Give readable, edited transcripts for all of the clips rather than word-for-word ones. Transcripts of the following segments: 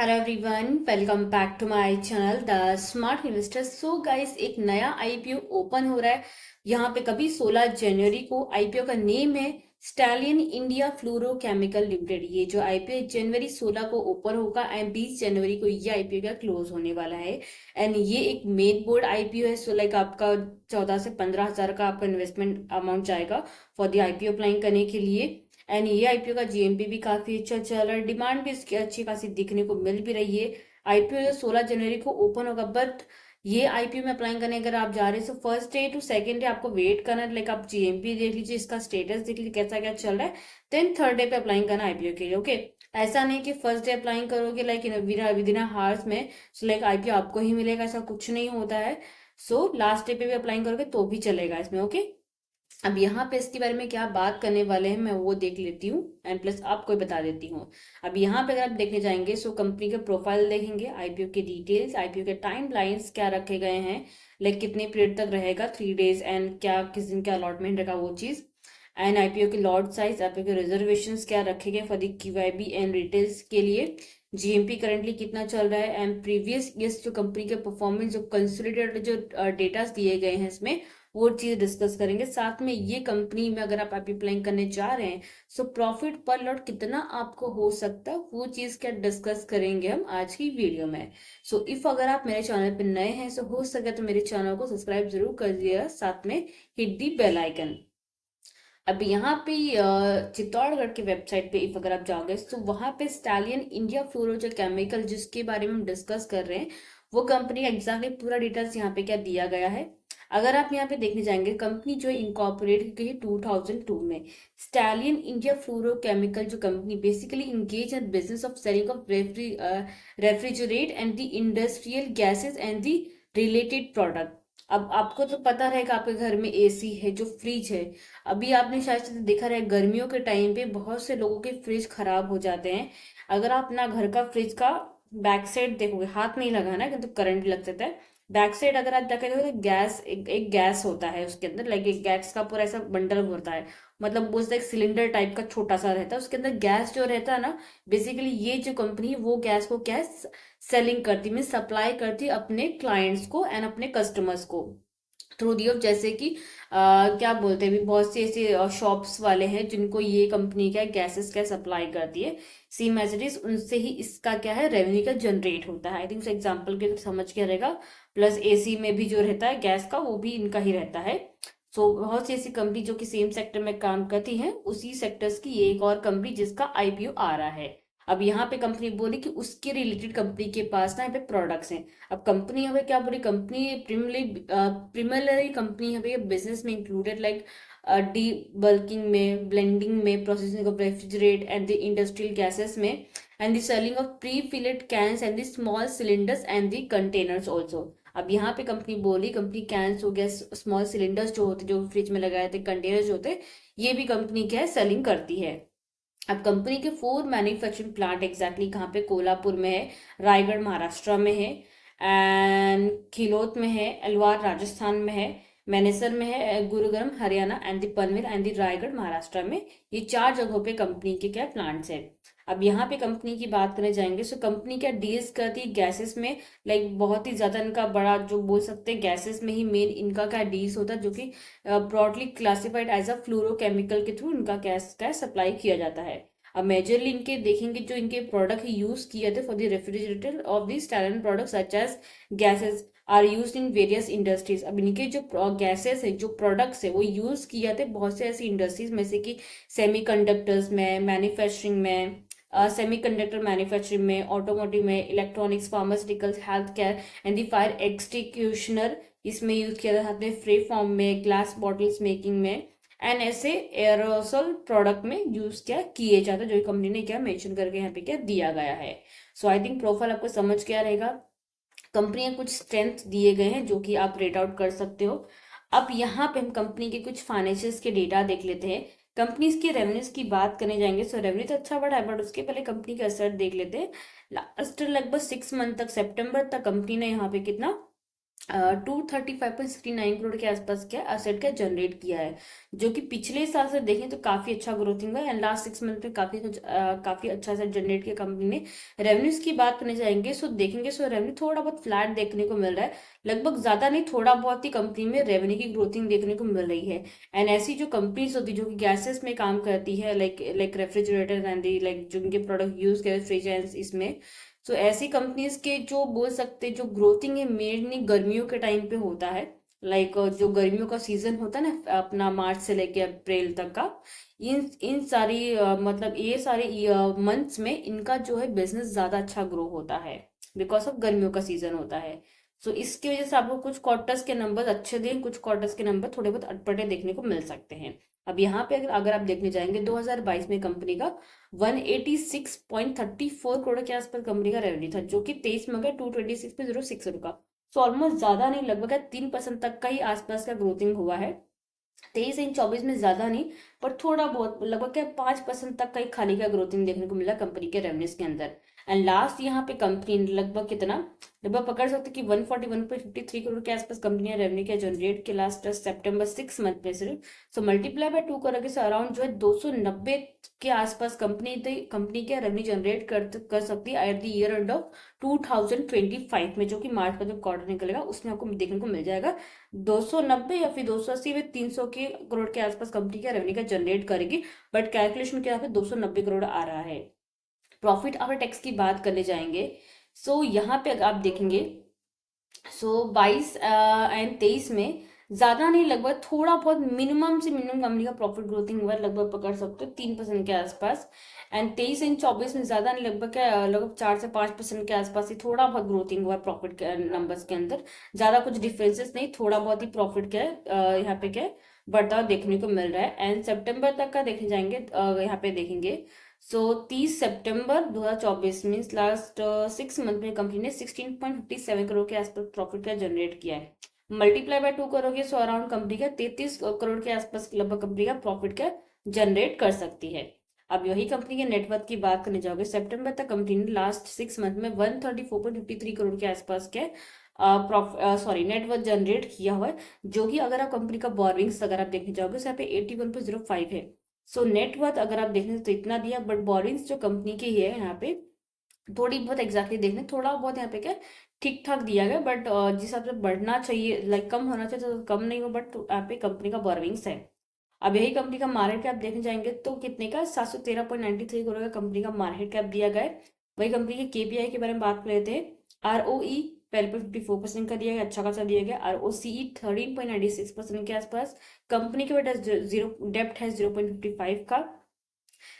Hello everyone, welcome back to my channel the smart investor. So guys, एक नया IPO open हो रहा है यहाँ पे। कभी 16 जनवरी को आईपीओ का नेम है स्टैलियन इंडिया फ्लोरोकेमिकल लिमिटेड। ये जो आईपीओ जनवरी 16 को ओपन होगा एंड 20 जनवरी को ये आईपीओ का क्लोज होने वाला है। एंड ये एक मेन बोर्ड आईपीओ है। सो लाइक आपका 14 से 15 हज़ार का आपका इन्वेस्टमेंट अमाउंट जाएगा फॉर द आईपीओ अप्लाइंग करने के लिए। एंड ये आईपीओ का जीएमपी भी काफी अच्छा चल रहा है, डिमांड भी इसकी अच्छी खासी दिखने को मिल भी रही है। आईपीओ 16 जनवरी को ओपन होगा, बट ये आईपीओ में अप्लाई करने अगर आप जा रहे हैं तो first day to second day आपको वेट करना है। लाइक आप जीएमपी देख लीजिए, इसका स्टेटस देख लीजिए कैसा क्या चल रहा है, देन थर्ड डे पे अप्लाई करना आईपीओ के लिए। ओके, ऐसा नहीं कि फर्स्ट डे अप्लाई करोगे लाइक विदिन हार्स में लाइक आईपीओ आपको ही मिलेगा, ऐसा कुछ नहीं होता है। सो लास्ट डे पे भी अप्लाई करोगे तो भी चलेगा इसमें। ओके, अब यहाँ पे इसके बारे में क्या बात करने वाले हैं मैं वो देख लेती हूँ एंड प्लस आपको भी बता देती हूँ। अब यहाँ पे अगर आप देखने जाएंगे सो कंपनी के प्रोफाइल देखेंगे, आईपीओ के डिटेल्स, आईपीओ के टाइम लाइन्स क्या रखे गए हैं, लाइक कितने पीरियड तक रहेगा, 3 डेज एंड क्या किस दिन का अलॉटमेंट रहेगा वो चीज़। एंड आईपीओ के लॉट साइज, आईपीओ के रिजर्वेशन क्या रखे गए for the QIB and retails के लिए, जीएमपी करंटली कितना चल रहा है एंड प्रीवियस ईयर्स जो कंपनी के परफॉर्मेंस जो कंसोलिडेटेड जो डेटा दिए गए हैं इसमें वो चीज डिस्कस करेंगे। साथ में ये कंपनी में अगर आप आईपी प्लान करने जा रहे हैं सो प्रॉफिट पर लॉट कितना आपको हो सकता है वो चीज क्या डिस्कस करेंगे हम आज की वीडियो में। सो इफ अगर आप मेरे चैनल पे नए हैं सो हो सके तो मेरे चैनल को सब्सक्राइब जरूर कर दिएगा, साथ में हिट दी बेल आइकन। अब यहाँ पे चित्तौड़गढ़ की वेबसाइट पे इफ अगर आप जाओगे तो वहां पे स्टालियन इंडिया फ्लोरो जो केमिकल जिसके बारे में हम डिस्कस कर रहे हैं वो कंपनी का एग्जैक्टली पूरा डिटेल्स यहाँ पे क्या दिया गया है। अगर आप यहाँ पे देखने जाएंगे, कंपनी जो इनकॉर्पोरेट की 2002 में। स्टालियन इंडिया फ्लोरो केमिकल जो company basically engage in business of selling of refrigerate and the industrial gases and the related product. अब आपको तो पता रहेगा आपके घर में एसी है, जो फ्रिज है। अभी आपने शायद से देखा रहे गर्मियों के टाइम पे बहुत से लोगों के फ्रिज खराब हो जाते हैं। अगर आप अपना घर का फ्रिज का बैक साइड देखोगे, हाथ नहीं लगाना है किंतु करंट लग सकता है। बैक साइड अगर आप जाकर देखोगे तो गैस एक गैस होता है उसके अंदर, लाइक एक गैस का पूरा ऐसा बंडल होता है। मतलब वो एक सिलेंडर टाइप का छोटा सा रहता है, उसके अंदर गैस जो रहता है ना, बेसिकली ये जो कंपनी है वो गैस को क्या सेलिंग करती, मीन सप्लाई करती अपने क्लाइंट्स को एंड अपने कस्टमर्स को थ्रू दी ऑफ। जैसे कि क्या बोलते हैं, भी बहुत से ऐसे शॉप्स वाले हैं जिनको ये कंपनी क्या गैसेस क्या सप्लाई करती है, सी मैसेजेस उनसे ही इसका क्या है रेवेन्यू का जनरेट होता है। आई थिंक एग्जाम्पल के समझ के रहेगा। प्लस एसी में भी जो रहता है गैस का वो भी इनका ही रहता है। सो बहुत सी ऐसी कंपनी जो कि सेम सेक्टर में काम करती हैं, उसी सेक्टर्स की ये एक और कंपनी जिसका आईपीओ आ रहा है। अब यहाँ पे कंपनी बोली कि उसके रिलेटेड कंपनी के पास ना यहाँ पे प्रोडक्ट्स हैं। अब कंपनी यहाँ पे क्या बोली, कंपनी प्रिमरली कंपनी यहाँ पे बिजनेस में इंक्लूडेड लाइक डी बल्किंग में, ब्लेंडिंग में, processing of refrigerate and the industrial gases में, and the selling of pre filled cans and the small cylinders and the containers also. अब यहाँ पे कंपनी बोली, कंपनी कैंस हो गया, स्मॉल सिलेंडर्स जो होते जो फ्रिज में लगाए थे, कंटेनर्स जो होते, ये भी कंपनी क्या है सेलिंग करती है। अब कंपनी के 4 मैन्युफैक्चरिंग प्लांट एग्जैक्टली कहाँ पे, कोल्हापुर में है, रायगढ़ महाराष्ट्र में है, एंड खिलोत में है, अलवार राजस्थान में है, मैनेसर में है, Gurugram Haryana and the Panvel and the Raigarh Maharashtra में। ये 4 जगहों पे कंपनी के क्या प्लांट्स है। अब यहाँ पे कंपनी की बात करने जाएंगे सो कंपनी क्या डील्स करती है गैसेस में, लाइक बहुत ही ज्यादा इनका बड़ा जो बोल सकते हैं गैसेस में ही मेन इनका क्या डील्स होता है, जो कि broadly classified as a fluorochemical के थ्रू इनका गैस का सप्लाई किया जाता है। अब मेजरली इनके देखेंगे जो इनके प्रोडक्ट यूज किए थे for the refrigerator of the standard product such as gases are use in various industries. अब इनके जो गैसेस है, जो प्रोडक्ट्स है, वो यूज किए जाते बहुत से ऐसी इंडस्ट्रीज में से कि सेमीकंडक्टर्स में, मैन्युफैक्चरिंग में, सेमीकंडक्टर मैन्युफैक्चरिंग में, ऑटोमोटिव में, electronics, pharmaceuticals, health care and the fire extinguisher इसमें यूज किया जाता है, फ्री फॉर्म में, ग्लास बॉटल्स मेकिंग में, एंड ऐसे एरोसोल प्रोडक्ट में यूज क्या किए जाते हैं, जो कंपनी ने क्या मेंशन करके यहाँ पे क्या दिया गया है। सो आई थिंक प्रोफाइल आपको समझ क्या रहेगा। कंपनी के कुछ स्ट्रेंथ दिए गए हैं जो कि आप रेट आउट कर सकते हो। अब यहाँ पे हम कंपनी के कुछ फाइनेंशियल्स के डेटा देख लेते हैं। कंपनीज की रेवेन्यूज की बात करने जाएंगे सो रेवेन्यू तो अच्छा बढ़ा है, बट उसके पहले कंपनी का असर देख लेते हैं। लास्ट लगभग 6 मंथ तक, सितंबर तक कंपनी ने यहाँ पे कितना 235.69 करोड़ के आसपास क्या असेट का जनरेट किया है, जो कि पिछले साल से देखें तो काफी अच्छा ग्रोथिंग है। एंड लास्ट 6 मंथ में काफी अच्छा असेट जनरेट किया कंपनी ने। रेवेन्यूज की बात करने जाएंगे सो देखेंगे, सो रेवेन्यू थोड़ा बहुत फ्लैट देखने को मिल रहा है, लगभग ज्यादा नहीं, थोड़ा बहुत ही कंपनी में रेवेन्यू की ग्रोथिंग देखने को मिल रही है। एंड ऐसी जो कंपनीज होती है जो कि गैसेस में काम करती है, like like refrigerator and like जो उनके प्रोडक्ट यूज करते हैं फ्रिज एंड इसमें, सो ऐसी कंपनीज के जो बोल सकते हैं जो ग्रोथिंग है मेनली गर्मियों के टाइम पे होता है। लाइक जो गर्मियों का सीजन होता है ना अपना मार्च से लेके अप्रैल तक का, इन इन सारी मतलब ये सारे मंथ्स में इनका जो है बिजनेस ज्यादा अच्छा ग्रो होता है, बिकॉज ऑफ गर्मियों का सीजन होता है। सो इसकी वजह से आपको कुछ क्वार्टर्स के नंबर अच्छे दें, कुछ क्वार्टर्स के नंबर थोड़े बहुत अटपटे देखने को मिल सकते हैं। अब यहाँ पे अगर आप देखने जाएंगे 2022 में कंपनी का 186.34 करोड़ के आसपास कंपनी का रेवेन्यू था, जो कि 23 में गया 226.06 का। सो ऑलमोस्ट ज्यादा नहीं, लगभग 3% तक का ही आसपास का ग्रोथिंग हुआ है। 23 इन 24 में ज्यादा नहीं, पर थोड़ा बहुत लगभग क्या 5% तक का ही खाने का ग्रोथिंग देखने को मिला कंपनी के रेवेन्यूज के अंदर। एंड लास्ट यहाँ पे कंपनी ने लगभग कितना, लगभग पकड़ सकते कि 141.53 करोड़ के आसपास कंपनी ने रेवेन्यू किया जनरेट के लास्ट सितंबर 6 मंथ में सिर्फ। सो मल्टीप्लाई बाय 2 करोगे से अराउंड जो है 290 के आसपास कंपनी के रेवेन्यू जनरेट कर सकती है at the year end of 2025 में, जो कि मार्च का जब क्वार्टर निकलेगा उसमें आपको देखने को मिल जाएगा 290 या फिर 280 में 300 के करोड़ के आसपास कंपनी का रेवेन्यू का जनरेट करेगी। बट कैलकुलेशन के यहाँ पे 290 करोड़ आ रहा है। प्रॉफिट आफ्टर टैक्स की बात करने जाएंगे, सो यहाँ पे अगर आप देखेंगे, सो 22 एंड 23 में ज्यादा नहीं, लगभग थोड़ा बहुत मिनिमम से मिनिमम कंपनी का प्रॉफिट ग्रोथिंग हुआ है, लगभग पकड़ सकते हो 3% के आसपास। एंड 23 एंड 24 में ज्यादा नहीं, लगभग 4 से 5% के आसपास ही थोड़ा बहुत ग्रोथिंग हुआ है प्रॉफिट के नंबर्स के अंदर। ज्यादा कुछ डिफरेंसेस नहीं, थोड़ा बहुत ही प्रॉफिट क्या है यहाँ पे क्या है बढ़ता देखने को मिल रहा है। एंड सितंबर तक का देखे जाएंगे यहाँ पे देखेंगे, सो 30 सितंबर 2024 मीन्स लास्ट 6 मंथ में कंपनी ने 16.57 करोड़ के आसपास प्रॉफिट का जनरेट किया है। मल्टीप्लाई बाय 2 करोगे सो अराउंड कंपनी का 33 करोड़ के आसपास लगभग कंपनी का प्रॉफिट का जनरेट कर सकती है। अब यही कंपनी के नेटवर्थ की बात करने जाओगे, सितंबर तक कंपनी ने लास्ट 6 मंथ में 134.53 करोड़ के आसपास के नेटवर्थ जनरेट किया हुआ है, जो कि अगर आप कंपनी का बोरिंग्स अगर आप देखने जाओगे तो यहाँ पे 81.05 है। सो नेटवर्थ अगर आप देखें तो इतना दिया, बट बोरिंग्स जो कंपनी की है यहाँ पे थोड़ी बहुत एग्जैक्टली देखने थोड़ा बहुत यहाँ पे क्या ठीक ठाक दिया गया, बट जिस हिसाब से बढ़ना चाहिए लाइक कम होना चाहिए तो कम नहीं हो, बट यहाँ पे कंपनी का बोरिंग्स है। अब यही कंपनी का मार्केट कैप देखने जाएंगे तो कितने का 713.93 करोड़ का कंपनी का मार्केट कैप दिया गया है। वही कंपनी के केपीआई के बारे में बात कर लेते हैं। आरओई 12.54% का दिया गया, अच्छा खासा दिया गया। आरओसीई 13.96% के आसपास। कंपनी के पास जीरो डेप्ट है 0.55 का।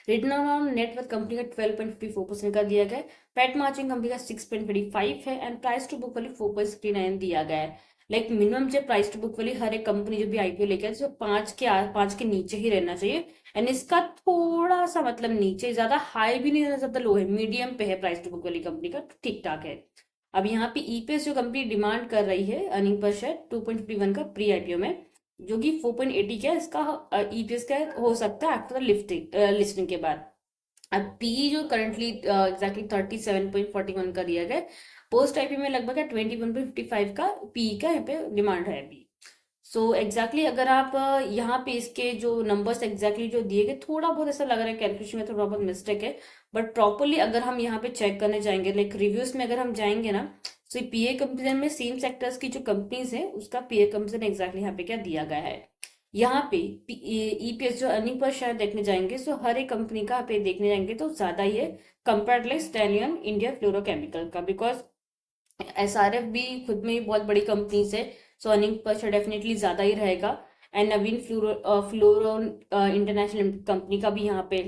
रिटर्न ऑन नेटवर्थ कंपनी का 12.54% का दिया गया है। पेट मार्जिन कंपनी का 6.25 है। And price to book value 4.69 दिया गया है। लाइक मिनिमम जो प्राइस टू बुक वैल्यू हर एक कंपनी जो भी आईपीओ लेके आए तो 5 के नीचे ही रहना चाहिए। एंड इसका थोड़ा सा मतलब नीचे, ज्यादा हाई भी नहीं, ज्यादा लो है, मीडियम पे है price to book value company का, ठीक ठाक है। अब यहाँ पे ईपीएस जो कंपनी डिमांड कर रही है अर्निंग पर शेयर 2.51 का प्री आईपीओ में, जो कि 4.80 का इसका ईपीएस का हो सकता है आफ्टर लिस्टिंग के बाद। अब पीई जो करंटली एग्जैक्टली 37.41 का दिया गया, पोस्ट आईपी में लगभग 21.55 का पीई का यहाँ पे डिमांड है अभी। सो एग्जैक्टली अगर आप यहाँ पे इसके जो नंबर्स एग्जैक्टली जो दिए गए, थोड़ा बहुत ऐसा लग रहा है कैलकुलेशन में थोड़ा बहुत मिस्टेक है, बट प्रॉपरली अगर हम यहाँ पे चेक करने जाएंगे लाइक रिव्यूज में अगर हम जाएंगे ना, तो पीए कंपेरिजन में सेम सेक्टर्स की जो कंपनीज है उसका पीए कंपेरिजन एग्जैक्टली यहाँ पे क्या दिया गया है। यहाँ पे ईपीएस जो अर्निंग पर शेयर देखने जाएंगे, सो हर एक कंपनी का पे देखने जाएंगे तो ज्यादा ही है compare like stallion India fluorochemical का, बिकॉज एसआरएफ भी खुद में ही बहुत बड़ी कंपनीज है, सो अर्निंग पर शेयर डेफिनेटली ज्यादा ही रहेगा। And Naveen fluoro international company का भी यहाँ पे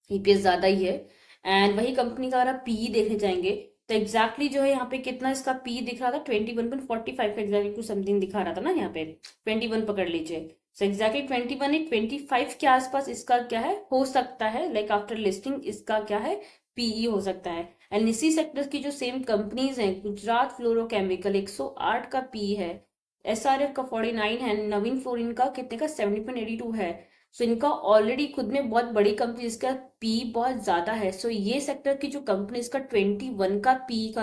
ईपीएस ज्यादा ही है। एंड वही कंपनी का अगर आप पीई देखने जाएंगे तो एग्जैक्टली जो है यहाँ पे कितना इसका पी दिख रहा था 21.45 का एग्जैक्टली कुछ समथिंग दिखा रहा था ना, यहाँ पे 21 पकड़ लीजिए। सो एग्जैक्टली 21 के आसपास इसका क्या है हो सकता है, लाइक आफ्टर लिस्टिंग इसका क्या है पीई हो सकता है। एंड इसी सेक्टर की जो सेम कंपनीज हैं, गुजरात फ्लोरोकेमिकल 108 का पी है, एसआरएफ का 49 है, नवीन फ्लोरिन का कितने का 70.82 है। सो इनका ऑलरेडी खुद में बहुत बड़ी कंपनी, जिसका पी बहुत ज्यादा है। सो ये सेक्टर की जो कंपनी, इसका 21 का पी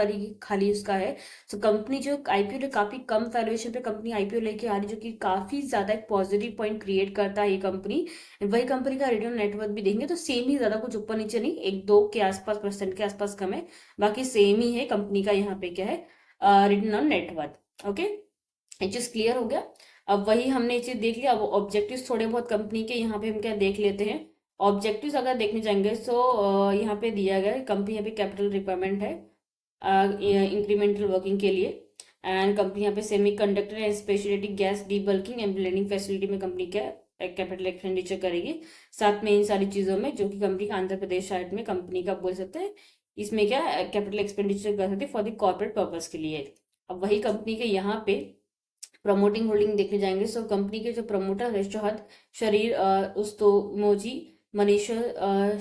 खाली उसका है। सो कंपनी जो आईपीओ ने काफी कम वैल्यूएशन पे कंपनी आईपीओ लेके आ रही, जो कि काफी ज्यादा एक पॉजिटिव पॉइंट क्रिएट करता है ये कंपनी। वही कंपनी का रिटर्न नेटवर्थ भी देंगे तो सेम ही, ज्यादा कुछ ऊपर नीचे नहीं, 1-2 के आसपास परसेंट के आसपास कम है, बाकी सेम ही है कंपनी का। यहाँ पे क्या है, रिटर्न ऑन नेटवर्थ। ओके, ये चीज क्लियर हो गया। अब वही हमने ये चीज देख लिया। अब ऑब्जेक्टिव्स थोड़े बहुत कंपनी के यहाँ पे हम क्या देख लेते हैं। ऑब्जेक्टिव्स अगर देखने जाएंगे तो यहाँ पे दिया गया है, कंपनी यहाँ पे कैपिटल रिक्वायरमेंट है इंक्रीमेंटल वर्किंग के लिए। एंड कंपनी यहाँ पे semi conductor and speciality gas debulking and blending facility में कंपनी क्या कैपिटल एक्सपेंडिचर करेगी। साथ में इन सारी चीजों में जो कि कंपनी का आंध्र प्रदेश साइड में कंपनी का बोल सकते हैं, इसमें क्या कैपिटल एक्सपेंडिचर कर सकते हैं फॉर द कॉर्पोरेट पर्पज के लिए। अब वही कंपनी के यहाँ पे प्रमोटिंग होल्डिंग देखने जाएंगे। सो कंपनी के जो प्रमोटर है शहद शरीर रुस्तमोजी, मनीषा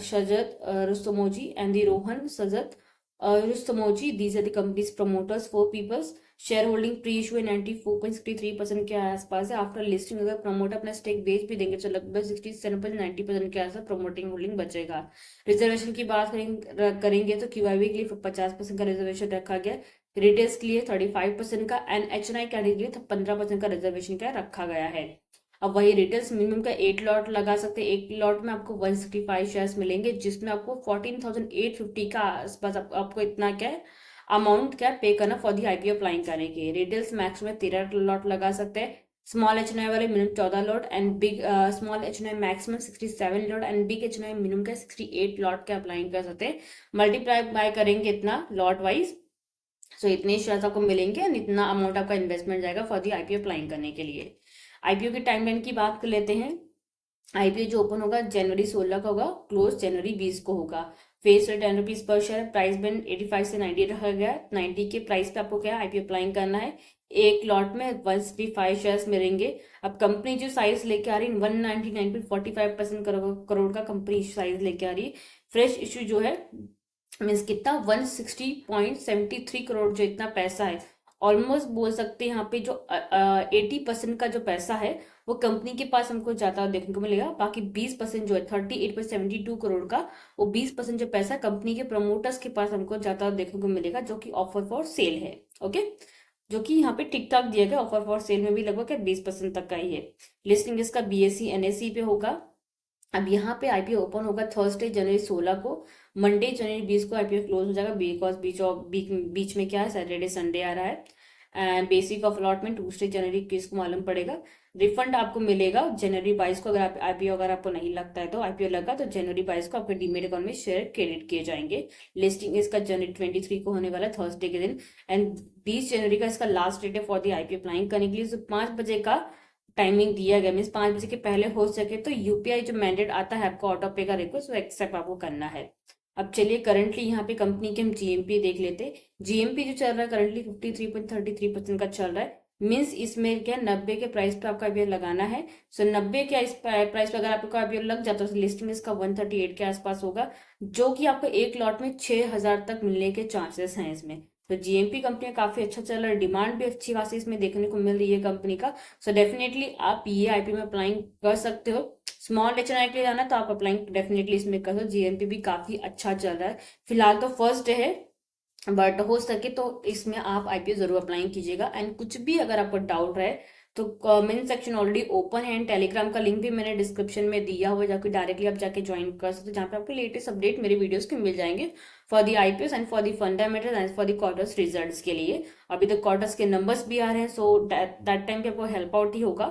शजत रुस्तमोजी एंड दी रोहन सजत Rustomjee, these are the companies promoters. 4 peoples share holding pre issue 94.63% के आसपास है। आफ्टर लिस्टिंग अगर प्रमोटर अपना स्टेक बेच भी देंगे तो लगभग 67-90% के आसपास प्रमोटिंग होल्डिंग बचेगा। रिजर्वेशन की बात करेंगे तो क्यूआईबी के लिए 50% का रिजर्वेशन रखा गया, रिटेल्स के लिए 35% का, एंड HNI कैटेगरी के लिए 15% का रिजर्वेशन का रखा गया है। अब वही रिटेल्स मिनिमम का 8 लॉट लगा सकते हैं। एक लॉट में आपको 165 शेयर्स मिलेंगे, जिसमें आपको 14,850 का आसपास आपको इतना क्या है अमाउंट क्या पे करना फॉर दी आईपीओ अप्लाइंग करने के। रिटेल्स मैक्स में 13 लॉट लगा सकते हैं। स्मॉल HNI वाले minimum 14 lot and big small HNI maximum 67 lot and big HNI minimum का 68 लॉट के अप्लाइंग कर सकते हैं। मल्टीप्लाई बाय करेंगे इतना लॉट वाइज, सो इतने शेयर्स आपको मिलेंगे एंड इतना अमाउंट आपका इन्वेस्टमेंट जाएगा फॉर दी आईपीओ अप्लाइंग करने के लिए। आईपीओ की टाइमलाइन की बात कर लेते हैं। आईपीओ जो ओपन होगा जनवरी 16 का होगा, क्लोज जनवरी 20 को होगा। Face rate 10 rupees per share, price band 85 से 90 रखा गया है। 90 के प्राइस पे आपको क्या आईपीओ अप्लाइंग करना है। एक लॉट में 165 शेयर्स मिलेंगे। अब कंपनी जो साइज लेके आ रही है 199.45% करोड़ का कंपनी साइज लेके आ रही है। फ्रेश इश्यू जो है मीन्स कितना 160.73 करोड़, जो इतना पैसा है ऑलमोस्ट बोल सकते हैं यहाँ पे जो 80% का जो पैसा है वो कंपनी के पास हमको जाता देखने को मिलेगा। बाकी 20% जो है 38.72 करोड़ का, वो 20% जो पैसा कंपनी के प्रमोटर्स के पास हमको जाता देखने को मिलेगा, जो कि ऑफर फॉर सेल है। ओके, जो कि यहाँ पे ठीक ठाक दिया गया। ऑफर फॉर सेल में भी लगभग 20% तक का ही है। लिस्टिंग इसका BSE NSE पे होगा। अब यहाँ पे आईपीओ ओपन होगा थर्सडे जनवरी 16 को। मंडे जनवरी 20 को आईपीओ क्लोज हो जाएगा, बिकॉज बीच में क्या है सैटरडे संडे आ रहा है। And basic of allotment Tuesday जनवरी 21 को मालूम पड़ेगा। रिफंड आपको मिलेगा जनवरी 22 को। अगर आप आईपीओ अगर आपको नहीं लगता है तो आईपीओ लगा तो जनवरी 22 को आपके डीमेट अकाउंट में शेयर क्रेडिट किए जाएंगे। लिस्टिंग इसका जनवरी 23 को होने वाला है थर्सडे के दिन। एंड 20 जनवरी का इसका लास्ट डेट है फॉर दी आईपीओ अप्लाइंग करने के लिए। 5 बजे का टाइमिंग दिया गया, मीन 5 बजे के पहले हो सके तो यूपीआई जो मैंडेट आता है आपको ऑटो पे का रिक्वेस्ट, वो एक्सेप्ट आपको करना है। अब चलिए करंटली यहाँ पे कंपनी के हम जीएमपी देख लेते हैं। जीएमपी जो चल रहा है करंटली 53.33% का चल रहा है। मीन्स इसमें क्या 90 के प्राइस पे आपका आईपीओ लगाना है। सो 90 के इस प्राइस पे अगर आपका आईपीओ लग जाता है तो लिस्टिंग इसका 138 के आसपास होगा, जो कि आपको एक लॉट में 6,000 तक मिलने के चांसेस हैं इसमें। तो जीएमपी कंपनी काफी अच्छा चल रहा है, डिमांड भी अच्छी खासी इसमें देखने को मिल रही है कंपनी का। सो डेफिनेटली आप ये आईपीओ में अप्लाइंग कर सकते हो। स्मॉल HNI के लिए जाना तो आप अप्लाइंग डेफिनेटली इसमें कर सकते हो। जीएमपी भी काफी अच्छा चल रहा है। फिलहाल तो फर्स्ट डे है, बट हो सके तो इसमें आप आईपीओ जरूर अप्लाई कीजिएगा। एंड कुछ भी अगर आपको डाउट रहे तो कमेंट सेक्शन ऑलरेडी ओपन है एंड टेलीग्राम का लिंक भी मैंने डिस्क्रिप्शन में दिया हुआ है, जाकर डायरेक्टली आप जाके ज्वाइन कर सकते हो, जहाँ पे आपको लेटेस्ट अपडेट मेरे वीडियोस के मिल जाएंगे for the IPOs and for the fundamental and for the quarters results के लिए। अभी तक क्वार्टर्स के नंबर्स भी आ रहे हैं, सो दैट टाइम पे आपको हेल्प आउट ही होगा।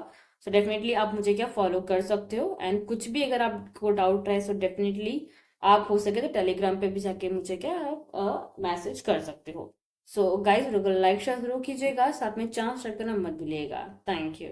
सो डेफिनेटली आप मुझे क्या फॉलो कर सकते हो। एंड कुछ भी अगर आपको डाउट रहे सो डेफिनेटली आप हो सके तो टेलीग्राम पे भी जाके मुझे क्या आप मैसेज कर सकते हो। सो गाइस वीडियो को लाइक शेयर जरूर कीजिएगा, साथ में चांस रखना मत भूलिएगा। Thank you.